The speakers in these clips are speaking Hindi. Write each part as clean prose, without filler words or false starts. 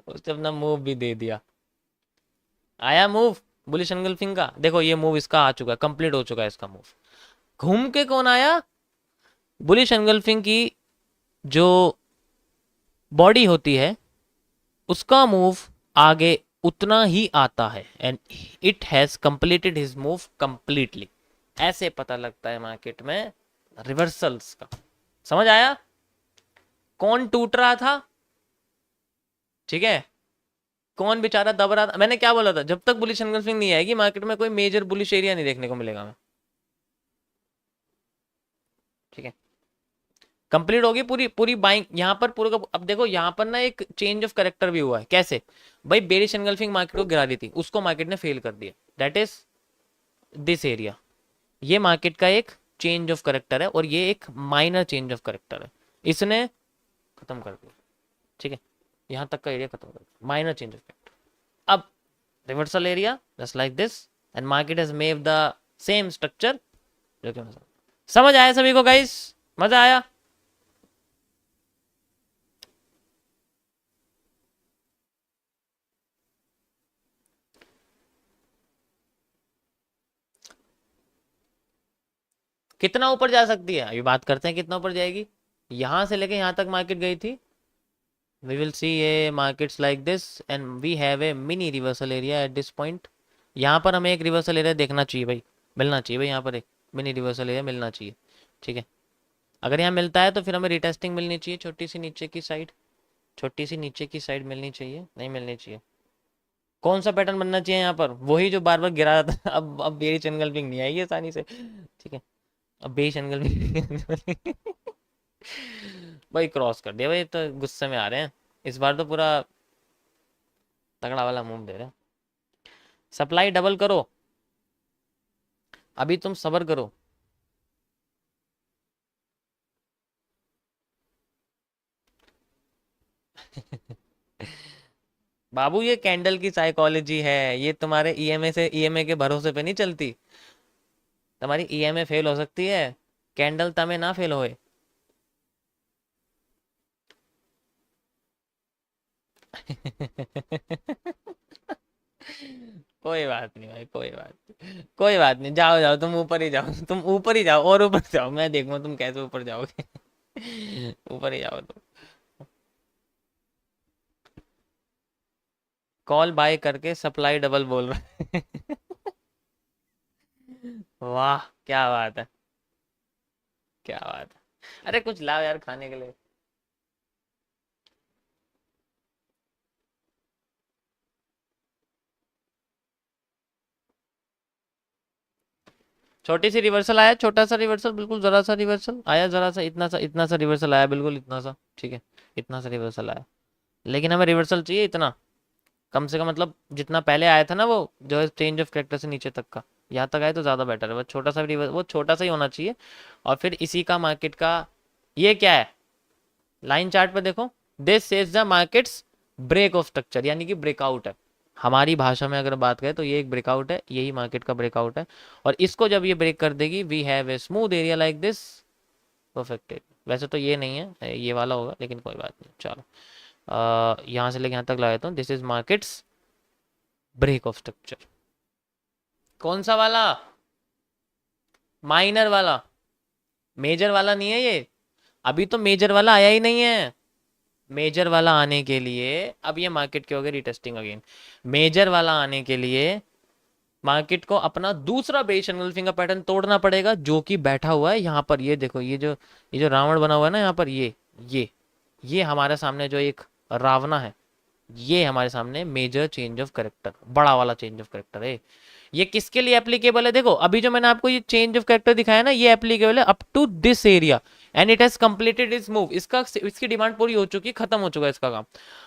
उसने अपना मूव भी दे दिया। आया मूव बुलिश एंगल्फिंग का, देखो ये मूव इसका आ चुका है, कंप्लीट हो चुका है इसका मूव। घूम के कौन आया, बुलिश एंगल्फिंग की जो बॉडी होती है उसका मूव आगे उतना ही आता है, and it has completed his move completely. ऐसे पता लगता है मार्केट में रिवर्सल्स का। समझ आया कौन टूट रहा था, ठीक है, कौन बेचारा दब रहा था। मैंने क्या बोला था, जब तक बुलिश एनगल्फिंग नहीं आएगी मार्केट में कोई मेजर बुलिश एरिया नहीं देखने को मिलेगा हमें, ठीक है। कंप्लीट होगी पूरी पूरी बाइंग यहाँ पर पूरा अब देखो यहाँ पर ना एक चेंज ऑफ करेक्टर भी हुआ है। कैसे भाई, बेरिश एनगल्फिंग मार्केट को गिरा दी थी, उसको मार्केट ने फेल कर दिया, दैट इज दिस एरिया। ये मार्केट का एक चेंज ऑफ करेक्टर है और ये एक माइनर चेंज ऑफ करेक्टर है, इसने खत्म कर दिया, ठीक है। यहाँ तक का एरिया खत्म कर दिया, माइनर चेंज ऑफ करेक्टर। अब reversal area just like this, and market has made the same structure. समझ आया सभी को गाइस, मजा आया। कितना ऊपर जा सकती है अभी बात करते हैं, कितना ऊपर जाएगी। यहां से लेके यहां तक मार्केट गई थी, we will see a markets like this, and we have a mini reversal area at this point. यहाँ पर हमें एक रिवर्सल एरिया देखना चाहिए भाई, मिलना चाहिए भाई, यहाँ पर एक मिनी रिवर्सल एरिया मिलना चाहिए, ठीक है। अगर यहाँ मिलता है तो फिर हमें रिटेस्टिंग मिलनी चाहिए, छोटी सी नीचे की साइड, छोटी सी नीचे की साइड मिलनी चाहिए, नहीं मिलनी चाहिए। कौन सा पैटर्न बनना चाहिए यहाँ पर, वही जो बार बार गिरा रहा था। अब बेरी चंगल पिंग नहीं आएगी आसानी से, ठीक है। अब बेरी चंगल पिंग भाई क्रॉस कर दिया भाई, तो गुस्से में आ रहे हैं इस बार, तो पूरा तगड़ा वाला मूव दे रहे हैं। सप्लाई डबल करो, अभी तुम सबर करो। बाबू ये कैंडल की साइकोलॉजी है, ये तुम्हारे ईएमए से ईएमए के भरोसे पे नहीं चलती। तुम्हारी ईएमए फेल हो सकती है, कैंडल तमें ना फेल होए। कोई बात नहीं भाई, कोई बात नहीं, कोई बात नहीं, जाओ जाओ तुम ऊपर ही जाओ, तुम ऊपर ही जाओ और ऊपर जाओ, मैं देखूंगा तुम कैसे ऊपर जाओगे। ऊपर ही जाओ तुम। कॉल बाय करके सप्लाई डबल बोल रहा है। वाह क्या बात है, क्या बात है। अरे कुछ लाओ यार खाने के लिए। छोटी सी रिवर्सल आया, छोटा सा रिवर्सल, बिल्कुल जरा सा रिवर्सल आया, जरा सा, इतना सा रिवर्सल आया, बिल्कुल इतना सा, ठीक है। इतना सा रिवर्सल आया, लेकिन हमें रिवर्सल चाहिए इतना, कम से कम, मतलब जितना पहले आया था ना वो जो है चेंज ऑफ कैरेक्टर से नीचे तक का, यहाँ तक आए तो ज़्यादा बेटर है। वो छोटा सा रिवर्स, वो छोटा सा ही होना चाहिए। और फिर इसी का मार्केट का ये क्या है, लाइन चार्ट पे देखो, this says the markets break of structure, यानी कि ब्रेकआउट है। हमारी भाषा में अगर बात करें तो ये एक ब्रेकआउट है, यही मार्केट का ब्रेकआउट है। और इसको जब ये ब्रेक कर देगी, we have a smooth area like this, perfect. वैसे तो ये नहीं है, ये वाला होगा, लेकिन कोई बात नहीं, चलो यहाँ से लेके यहाँ तक लगाता हूँ, this is markets break of structure. कौन सा वाला, माइनर वाला, मेजर वाला नहीं है ये। अभी तो मेजर वाला आया ही नहीं है। मेजर वाला आने के लिए अब ये मार्केट के हो गए रिटेस्टिंग अगेन। मेजर वाला आने के लिए मार्केट को अपना दूसरा बेस एंगल्फिंग का पैटर्न तोड़ना पड़ेगा, जो कि बैठा हुआ है यहाँ पर। ये देखो, ये जो रावण बना हुआ है ना यहाँ पर, ये ये हमारे सामने जो एक रावणा है, ये हमारे सामने मेजर चेंज ऑफ करेक्टर, बड़ा वाला चेंज ऑफ करेक्टर है। ये किसके लिए एप्लीकेबल है, देखो अभी जो मैंने आपको ये चेंज ऑफ कैरेक्टर दिखाया ना, ये एप्लीकेबल है up to this area, and it has completed its move. इसकी डिमांड पूरी हो चुकी है, खत्म हो चुका है इसका काम।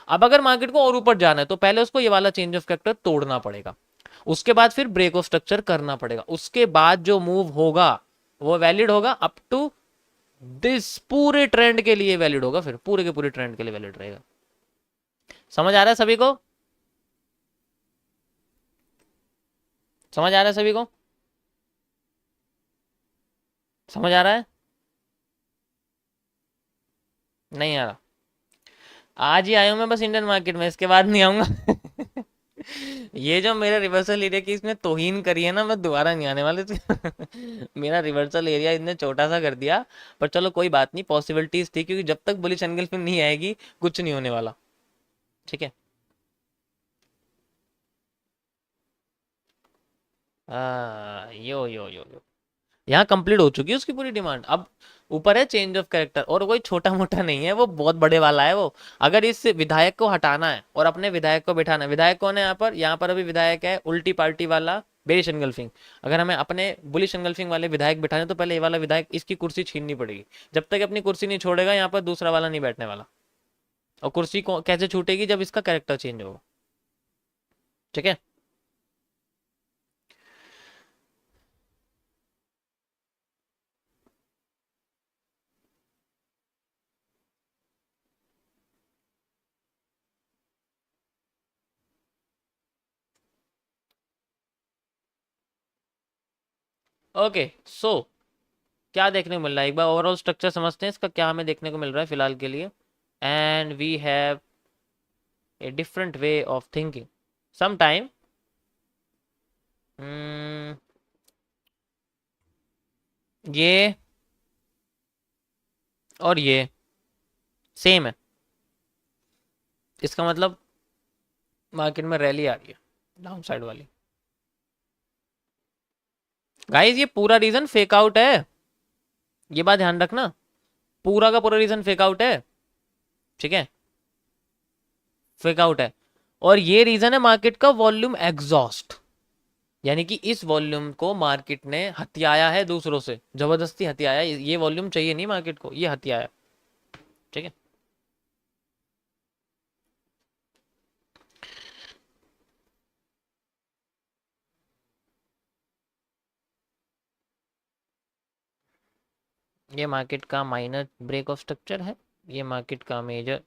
अब अगर मार्केट को और ऊपर जाना है तो पहले उसको ये वाला चेंज ऑफ कैरेक्टर तोड़ना पड़ेगा, उसके बाद फिर ब्रेक ऑफ स्ट्रक्चर करना पड़ेगा, उसके बाद जो मूव होगा वो वैलिड होगा अप टू दिस, पूरे ट्रेंड के लिए वैलिड होगा, फिर पूरे के पूरे ट्रेंड के लिए वैलिड रहेगा। समझ आ रहा है सभी को, समझ आ रहा है सभी को, समझ आ रहा है, नहीं आ रहा। आज ही आया हूँ मैं बस इंडियन मार्केट में, इसके बाद नहीं आऊंगा। ये जो मेरे रिवर्सल एरिया की इसने तौहीन करी है ना, मैं दोबारा नहीं आने वाले थे। मेरा रिवर्सल एरिया इतने छोटा सा कर दिया। पर चलो कोई बात नहीं, पॉसिबिलिटीज थी, क्योंकि जब तक बुलिश एंगल्फिंग नहीं आएगी कुछ नहीं होने वाला। ठीक है। यो यो यो यो, यहाँ कंप्लीट हो चुकी है उसकी पूरी डिमांड। अब ऊपर है चेंज ऑफ कैरेक्टर, और कोई छोटा मोटा नहीं है, वो बहुत बड़े वाला है वो। अगर इस विधायक को हटाना है और अपने विधायक को बिठाना है, विधायक कौन है यहाँ पर? यहाँ पर अभी विधायक है उल्टी पार्टी वाला बेरिश एंगल्फिंग। अगर हमें अपने बुलिश एंगल्फिंग वाले विधायक बिठाने, तो पहले ये वाला विधायक, इसकी कुर्सी छीननी पड़ेगी। जब तक अपनी कुर्सी नहीं छोड़ेगा यहाँ पर दूसरा वाला नहीं बैठने वाला। और कुर्सी को कैसे छूटेगी? जब इसका कैरेक्टर चेंज होगा। ठीक है। ओके सो क्या देखने को मिल रहा है, एक बार ओवरऑल स्ट्रक्चर समझते हैं इसका, क्या हमें देखने को मिल रहा है फिलहाल के लिए। And we have a different way of thinking sometime। ये और ये सेम है, इसका मतलब मार्केट में रैली आ रही है डाउन साइड वाली। गाइस ये पूरा रीजन फेक आउट है, ये बात ध्यान रखना, पूरा का पूरा रीजन फेक आउट है। ठीक है, फेक आउट है। और ये रीजन है मार्केट का वॉल्यूम एग्जॉस्ट, यानी कि इस वॉल्यूम को मार्केट ने हथियाया है दूसरों से, जबरदस्ती हथियाया। ये वॉल्यूम चाहिए नहीं मार्केट को, ये हथियाया। ठीक है। ये मार्केट का माइनर ब्रेक ऑफ स्ट्रक्चर है, ये मार्केट का मेजर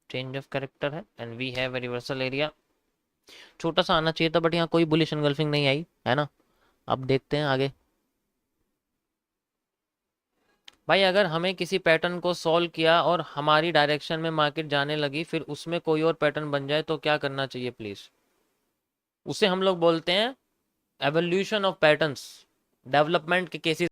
चेंज ऑफ कैरेक्टर है। And we have a reversal area. छोटा सा आना चाहिए था, बट यहाँ कोई बुलिश एंगल्फिंग नहीं आई है ना। अब देखते हैं आगे। भाई अगर हमें किसी पैटर्न को सॉल्व किया और हमारी डायरेक्शन में मार्केट जाने लगी, फिर उसमें कोई और पैटर्न बन जाए, तो क्या करना चाहिए प्लीज? उसे हम लोग बोलते हैं एवोल्यूशन ऑफ पैटर्न्स, डेवलपमेंट के केसेस।